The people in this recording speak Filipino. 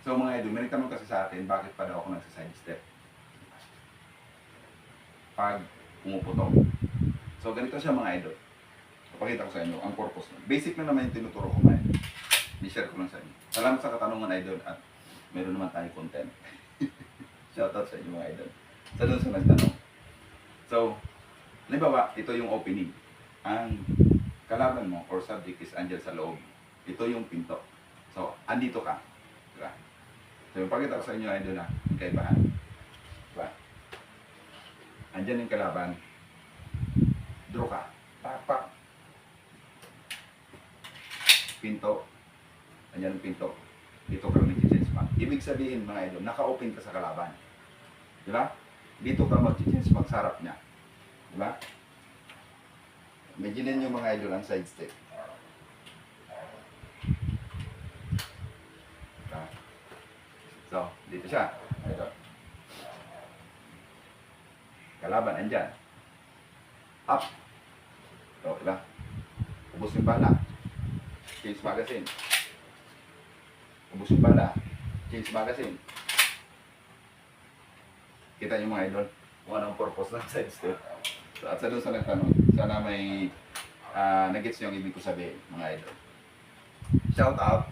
So mga idol, may nagtanong kasi sa atin, bakit pa daw ako nagsa-side step? Pag pumuputok. So ganito siya mga idol. Papakita ko sa inyo ang purpose nun. Basic na naman yung tinuturo ko mga idol. I-share ko lang sa inyo. Salamat sa katanungan idol at meron naman tayong content. Shoutout sa inyo mga idol. Sa doon sa nagtanong. So, halimbawa, ito yung opening. Ang kalaban mo or subject is andyan sa loob. Ito yung pinto. So, andito ka. Diba? So, pakita ko sa inyo idol na yung kaibahan. Diba? Andyan yung kalaban. Draw ka. Pak. Pinto. Andyan yung pinto. Dito ka mag-change mark. Ibig sabihin mga idol, naka-open ka sa kalaban. Diba? Dito ka mag-change magsarap niya. Diba? Imagine nyo mga idol ang side step. Diba? So, dito siya. Ito. Kalaban, andyan. Up. So, diba? Ubus yung bala. Change magazine. Ubus yung bala. Change magazine. Kita nyo mga idol kung anong purpose ng side step. So, at sa doon sa nagtanong, sana may nag-gets nyo ang ibig ko sabihin mga idol. Shout out